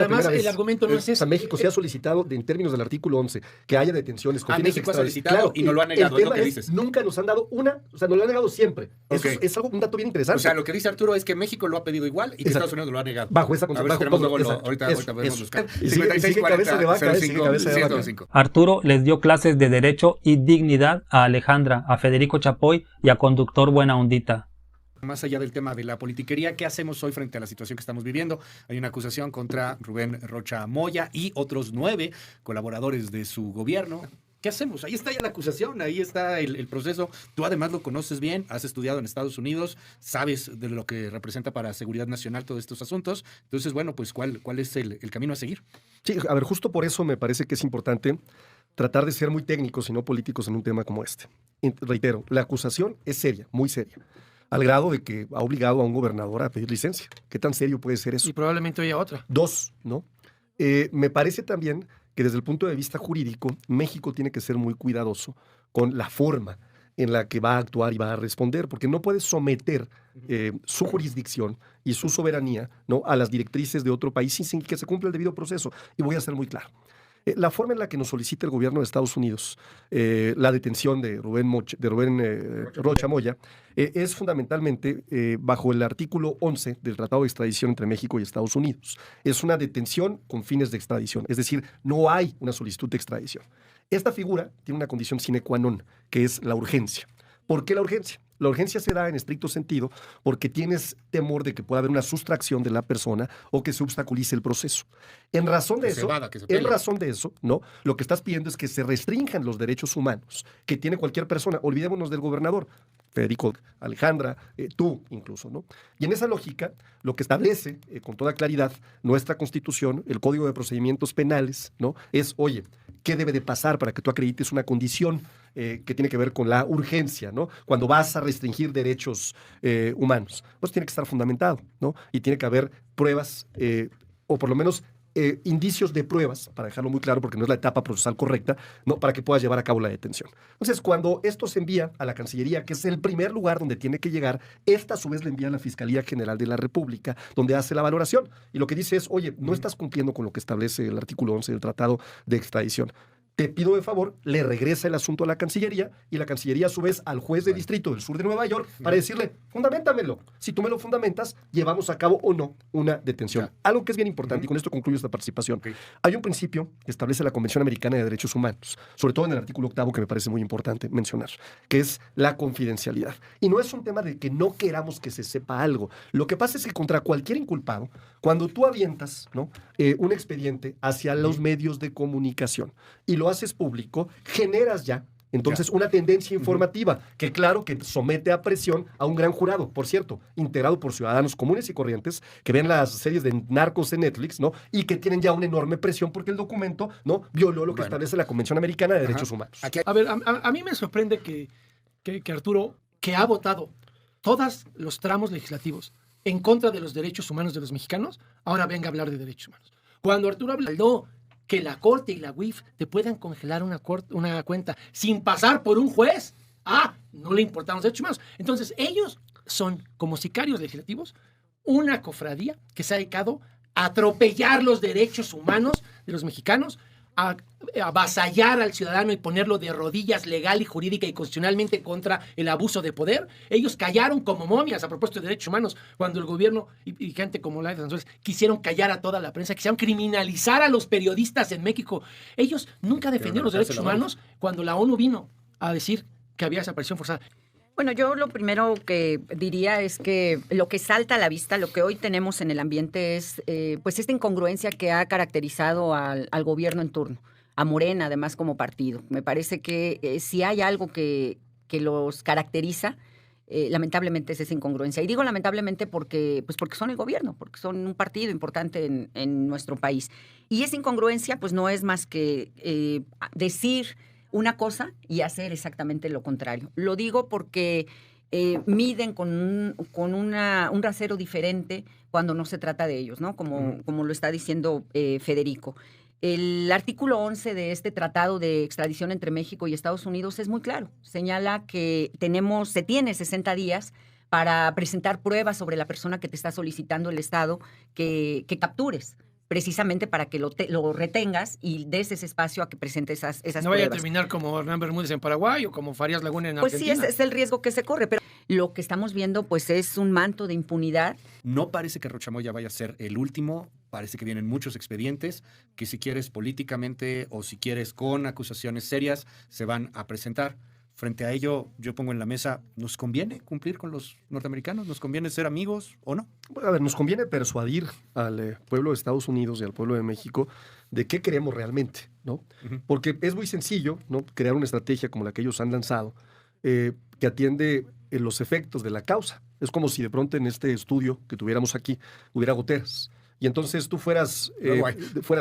Además, primera el vez. argumento no es O sea, ese. México se ha solicitado, en términos del artículo 11, que haya detenciones con fines México ha extraditarios. solicitado y no lo ha negado, el es lo tema que dices. nunca nos han dado una, o sea, nos lo han negado siempre. Eso Ok. es algo, un dato bien interesante. O sea, lo que dice Arturo es que México lo ha pedido igual y que Exacto. Estados Unidos lo ha negado. Bajo esa A ver si bajo- tenemos bajo- luego, exacto. ahorita Eso, podemos eso. buscar. Y sigue cabeza de vaca, sigue cabeza de vaca. 105. Arturo les dio clases de Derecho y Dignidad a Alejandra, a Federico Chapoy y a Conductor Buena Ondita. Más allá del tema de la politiquería, ¿qué hacemos hoy frente a la situación que estamos viviendo? Hay una acusación contra Rubén Rocha Moya y otros 9 colaboradores de su gobierno. ¿Qué hacemos? Ahí está ya la acusación, ahí está el proceso. Tú además lo conoces bien, has estudiado en Estados Unidos, sabes de lo que representa para seguridad nacional todos estos asuntos. Entonces, bueno, pues ¿cuál es el camino a seguir? Sí, a ver, justo por eso me parece que es importante tratar de ser muy técnicos y no políticos en un tema como este. Reitero, la acusación es seria, muy seria, al grado de que ha obligado a un gobernador a pedir licencia. ¿Qué tan serio puede ser eso? Y probablemente haya otra. 2, ¿no? Me parece también que desde el punto de vista jurídico, México tiene que ser muy cuidadoso con la forma en la que va a actuar y va a responder, porque no puede someter su jurisdicción y su soberanía, ¿no?, a las directrices de otro país sin que se cumpla el debido proceso. Y voy a ser muy claro. La forma en la que nos solicita el gobierno de Estados Unidos la detención de Rubén Rocha Moya es fundamentalmente bajo el artículo 11 del Tratado de Extradición entre México y Estados Unidos. Es una detención con fines de extradición, es decir, no hay una solicitud de extradición. Esta figura tiene una condición sine qua non, que es la urgencia. ¿Por qué la urgencia? La urgencia se da en estricto sentido porque tienes temor de que pueda haber una sustracción de la persona o que se obstaculice el proceso. En razón de eso, ¿no? Lo que estás pidiendo es que se restrinjan los derechos humanos que tiene cualquier persona. Olvidémonos del gobernador, Federico, Alejandra, tú incluso, ¿no? Y en esa lógica, lo que establece con toda claridad nuestra Constitución, el Código de Procedimientos Penales, ¿no?, es, oye, ¿qué debe de pasar para que tú acredites una condición que tiene que ver con la urgencia, ¿no? Cuando vas a restringir derechos humanos, pues tiene que estar fundamentado, ¿no? Y tiene que haber pruebas, o por lo menos indicios de pruebas, para dejarlo muy claro, porque no es la etapa procesal correcta, ¿no?, para que puedas llevar a cabo la detención. Entonces, cuando esto se envía a la Cancillería, que es el primer lugar donde tiene que llegar, esta a su vez le envía a la Fiscalía General de la República, donde hace la valoración. Y lo que dice es, oye, no estás cumpliendo con lo que establece el artículo 11 del Tratado de Extradición. Te pido de favor, le regresa el asunto a la Cancillería y la Cancillería a su vez al juez de distrito del sur de Nueva York para decirle, fundamentamelo. Si tú me lo fundamentas, llevamos a cabo o no una detención. Algo que es bien importante, y con esto concluyo esta participación. Hay un principio que establece la Convención Americana de Derechos Humanos, sobre todo en el artículo 8, que me parece muy importante mencionar, que es la confidencialidad. Y no es un tema de que no queramos que se sepa algo. Lo que pasa es que contra cualquier inculpado, cuando tú avientas, ¿no?, un expediente hacia los medios de comunicación y lo haces público, generas ya entonces una tendencia informativa que claro que somete a presión a un gran jurado, por cierto, integrado por ciudadanos comunes y corrientes que ven las series de narcos en Netflix, ¿no?, y que tienen ya una enorme presión porque el documento, ¿no?, violó lo que establece la Convención Americana de Derechos Humanos. A ver, a mí me sorprende que Arturo, que ha votado todos los tramos legislativos en contra de los derechos humanos de los mexicanos, ahora venga a hablar de derechos humanos. Cuando Arturo habló que la Corte y la UIF te puedan congelar una cuenta sin pasar por un juez, no le importan los derechos humanos. Entonces, ellos son, como sicarios legislativos, una cofradía que se ha dedicado a atropellar los derechos humanos de los mexicanos, a avasallar al ciudadano y ponerlo de rodillas legal y jurídica y constitucionalmente contra el abuso de poder. Ellos callaron como momias a propósito de derechos humanos cuando el gobierno y gente como Laida Sansores quisieron callar a toda la prensa, quisieron criminalizar a los periodistas en México. Ellos nunca defendieron los derechos humanos cuando la ONU vino a decir que había desaparición forzada. Bueno, yo lo primero que diría es que lo que salta a la vista, lo que hoy tenemos en el ambiente es pues esta incongruencia que ha caracterizado al gobierno en turno, a Morena además como partido. Me parece que si hay algo que los caracteriza, lamentablemente es esa incongruencia. Y digo lamentablemente porque son el gobierno, porque son un partido importante en nuestro país. Y esa incongruencia pues no es más que decir una cosa y hacer exactamente lo contrario. Lo digo porque miden con un rasero diferente cuando no se trata de ellos, ¿no? Como lo está diciendo Federico. El artículo 11 de este tratado de extradición entre México y Estados Unidos es muy claro. Señala que se tiene 60 días para presentar pruebas sobre la persona que te está solicitando el Estado que captures. precisamente para que lo retengas y des ese espacio a que presente esas No vaya a pruebas. terminar como Hernán Bermúdez en Paraguay o como Farías Laguna en Pues sí, Argentina. ese es el riesgo que se corre, pero lo que estamos viendo pues es un manto de impunidad. No parece que Rocha Moya vaya a ser el último. Parece que vienen muchos expedientes que si quieres políticamente o si quieres con acusaciones serias se van a presentar. Frente a ello, yo pongo en la mesa, ¿nos conviene cumplir con los norteamericanos? ¿Nos conviene ser amigos o no? Bueno, a ver, nos conviene persuadir al pueblo de Estados Unidos y al pueblo de México de qué queremos realmente, ¿no? Ujú. Porque es muy sencillo, ¿no?, crear una estrategia como la que ellos han lanzado, que atiende los efectos de la causa. Es como si de pronto en este estudio que tuviéramos aquí hubiera goteras. Y entonces tú fueras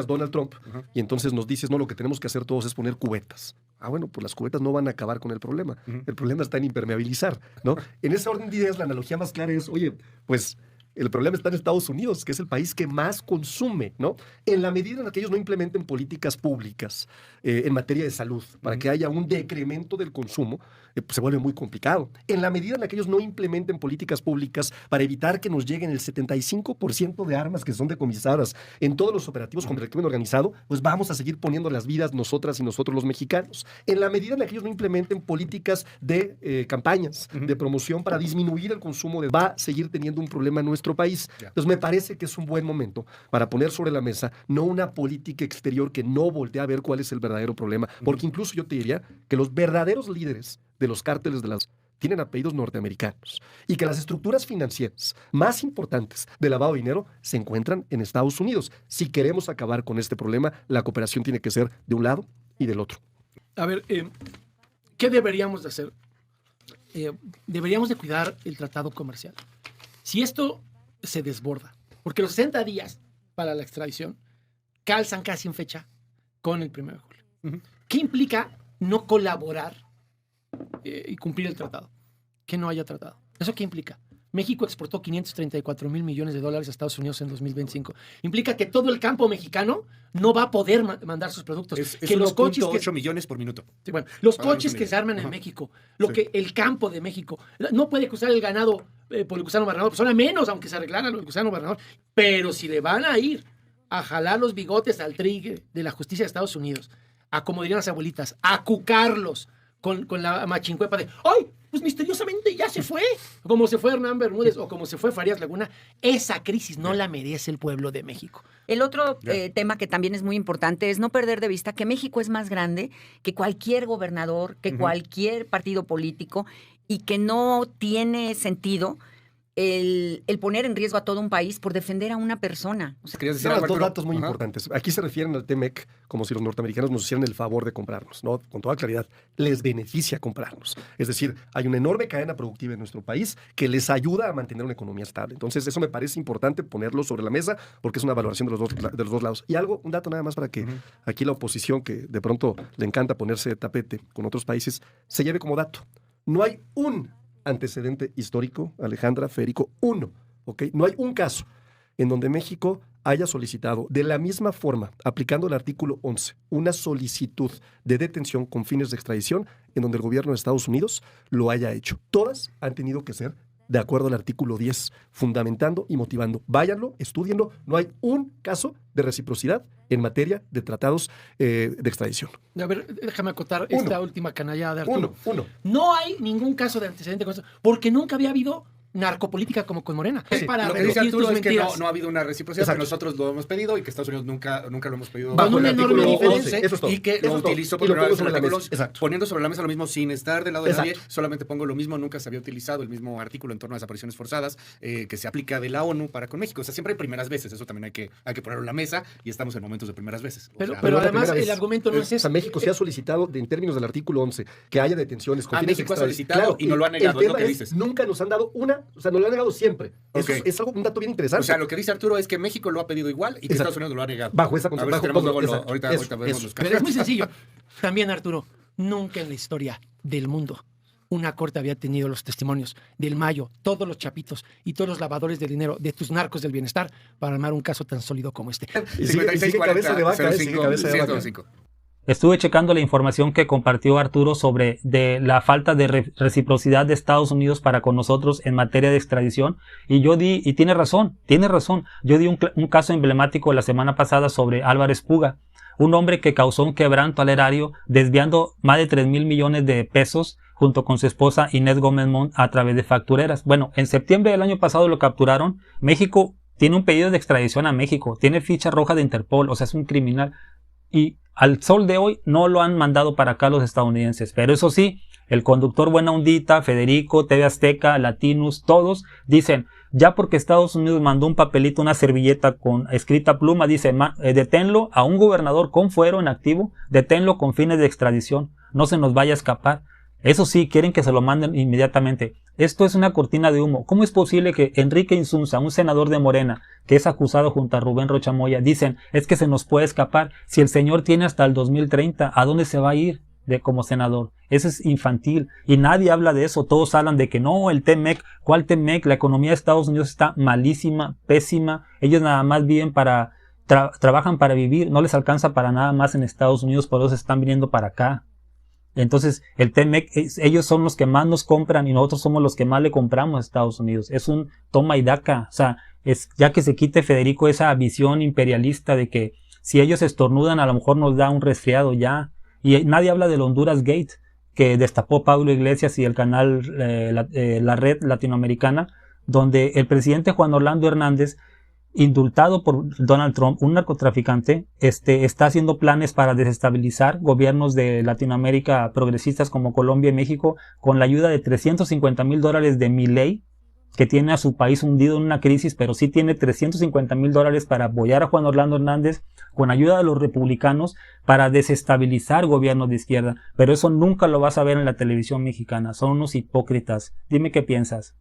Donald Trump, Ujú. y entonces nos dices, no, lo que tenemos que hacer todos es poner cubetas. Ah, bueno, pues las cubetas no van a acabar con el problema. Ujú. El problema está en impermeabilizar, ¿no? En ese orden de ideas, la analogía más clara es, oye, pues el problema está en Estados Unidos, que es el país que más consume, ¿no? En la medida en la que ellos no implementen políticas públicas en materia de salud, para que haya un decremento del consumo, pues se vuelve muy complicado. En la medida en la que ellos no implementen políticas públicas para evitar que nos lleguen el 75% de armas que son decomisadas en todos los operativos contra el crimen organizado, pues vamos a seguir poniendo las vidas nosotras y nosotros los mexicanos. En la medida en la que ellos no implementen políticas de campañas, de promoción para disminuir el consumo, va a seguir teniendo un problema en nuestro país. Ya. Entonces me parece que es un buen momento para poner sobre la mesa no una política exterior que no voltea a ver cuál es el verdadero problema, porque incluso yo te diría que los verdaderos líderes de los cárteles de las tienen apellidos norteamericanos y que las estructuras financieras más importantes de lavado de dinero se encuentran en Estados Unidos. Si queremos acabar con este problema, la cooperación tiene que ser de un lado y del otro. A ver, ¿qué deberíamos de hacer? Deberíamos de cuidar el tratado comercial. Si esto se desborda, porque los 60 días para la extradición calzan casi en fecha con el 1 de julio. Ujú. ¿Qué implica no colaborar y cumplir el tratado? Que no haya tratado. ¿Eso qué implica? México exportó 534 mil millones de dólares a Estados Unidos en 2025. Implica que todo el campo mexicano no va a poder mandar sus productos. Es que los coches 1.8 millones por minuto. Sí, bueno, los Para coches que resumir. se arman en Ajá. México, lo Sí. que el campo de México, no puede cruzar el ganado por el gusano barrenador, pues a menos, aunque se arreglara el gusano barrenador, pero si le van a ir a jalar los bigotes al trigue de la justicia de Estados Unidos, a como dirían las abuelitas, a cucarlos con la machincuepa de ¡ay! Pues misteriosamente ya se fue, como se fue Hernán Bermúdez o como se fue Farías Laguna. Esa crisis no la merece el pueblo de México. El otro Ya. tema que también es muy importante es no perder de vista que México es más grande que cualquier gobernador, que Ujú. cualquier partido político y que no tiene sentido el poner en riesgo a todo un país por defender a una persona. O sea, ¿Querías decir No, algo, dos Arturo? datos muy Ajá. importantes. Aquí se refieren al TEMEC como si los norteamericanos nos hicieran el favor de comprarnos, ¿no? Con toda claridad, les beneficia comprarnos. Es decir, hay una enorme cadena productiva en nuestro país que les ayuda a mantener una economía estable. Entonces, eso me parece importante ponerlo sobre la mesa porque es una valoración de los dos lados. Y un dato nada más para que aquí la oposición, que de pronto le encanta ponerse de tapete con otros países, se lleve como dato. No hay un antecedente histórico, Alejandra, Federico, uno, ¿ok? No hay un caso en donde México haya solicitado de la misma forma, aplicando el artículo 11, una solicitud de detención con fines de extradición en donde el gobierno de Estados Unidos lo haya hecho. Todas han tenido que ser de acuerdo al artículo 10, fundamentando y motivando. Váyanlo, estúdienlo. No hay un caso de reciprocidad en materia de tratados de extradición. A ver, déjame acotar Uno. esta última canallada de Arturo. Uno. No hay ningún caso de antecedente con eso, porque nunca había habido narcopolítica como con Morena. Sí, Es para Lo que dice repetir tus Arturo es que mentiras. no ha habido una reciprocidad, Exacto. que nosotros lo hemos pedido y que Estados Unidos nunca lo hemos pedido Bajo una enorme diferencia. Eso es todo. y que Eso lo es todo. utilizó Y por lo primera pongo vez en el sobre la artículo mesa. 11, Exacto. poniendo sobre la mesa lo mismo sin estar del lado de Exacto. nadie, solamente pongo lo mismo, nunca se había utilizado el mismo artículo en torno a desapariciones forzadas que se aplica de la ONU para con México. O sea, siempre hay primeras veces, eso también hay que ponerlo en la mesa y estamos en momentos de primeras veces. O Pero- sea, pero no es la además primera el vez. argumento no es O sea, eso. México se ha solicitado, en términos del artículo 11, que haya detenciones con Ah, fines de México ha extradición. solicitado y no lo ha negado, el es lo tema que dices. Nunca nos han dado una, o sea, nos lo han negado siempre. Eso Ok. es algo, un dato bien interesante. o sea, lo que dice Arturo es que México lo ha pedido igual y que Exacto. Estados Unidos lo ha negado. Bajo esa A ver si bajo- tenemos bajo- luego exacto. ahorita Eso, vemos eso. los Pero casos. es muy sencillo. También, Arturo, nunca en la historia del mundo una corte había tenido los testimonios del Mayo, todos los chapitos y todos los lavadores de dinero de tus narcos del bienestar para armar un caso tan sólido como este. Y sigue cabeza de vaca, sigue cabeza de vaca. 105. estuve checando la información que compartió Arturo sobre de la falta de reciprocidad de Estados Unidos para con nosotros en materia de extradición, y tiene razón, yo di un caso emblemático la semana pasada sobre Álvarez Puga, un hombre que causó un quebranto al erario desviando más de 3,000 millones de pesos junto con su esposa Inés Gómez Mont a través de factureras. Bueno, en septiembre del año pasado lo capturaron. México tiene un pedido de extradición a México, tiene ficha roja de Interpol, o sea, es un criminal. Y al sol de hoy no lo han mandado para acá los estadounidenses. Pero eso sí, el conductor Buena Ondita, Federico, TV Azteca, Latinus, todos dicen, ya porque Estados Unidos mandó un papelito, una servilleta con escrita pluma, dice, deténlo a un gobernador con fuero en activo, deténlo con fines de extradición, no se nos vaya a escapar. Eso sí, quieren que se lo manden inmediatamente. Esto es una cortina de humo. ¿Cómo es posible que Enrique Insunza, un senador de Morena, que es acusado junto a Rubén Rocha Moya, dicen, es que se nos puede escapar? Si el señor tiene hasta el 2030, ¿a dónde se va a ir como senador? Eso es infantil. Y nadie habla de eso. Todos hablan de que no, el TEMEC. ¿Cuál TEMEC? La economía de Estados Unidos está malísima, pésima. Ellos nada más viven trabajan para vivir. No les alcanza para nada más en Estados Unidos, por eso están viniendo para acá. Entonces, el TEMEC, ellos son los que más nos compran y nosotros somos los que más le compramos a Estados Unidos. Es un toma y daca. O sea, ya que se quite, Federico, esa visión imperialista de que si ellos estornudan a lo mejor nos da un resfriado ya. Y nadie habla del Honduras Gate que destapó Pablo Iglesias y el canal la Red Latinoamericana, donde el presidente Juan Orlando Hernández, indultado por Donald Trump, un narcotraficante, está haciendo planes para desestabilizar gobiernos de Latinoamérica progresistas como Colombia y México con la ayuda de $350,000 de Milei, que tiene a su país hundido en una crisis, pero sí tiene $350,000 para apoyar a Juan Orlando Hernández con ayuda de los republicanos para desestabilizar gobiernos de izquierda. Pero eso nunca lo vas a ver en la televisión mexicana. Son unos hipócritas. Dime qué piensas.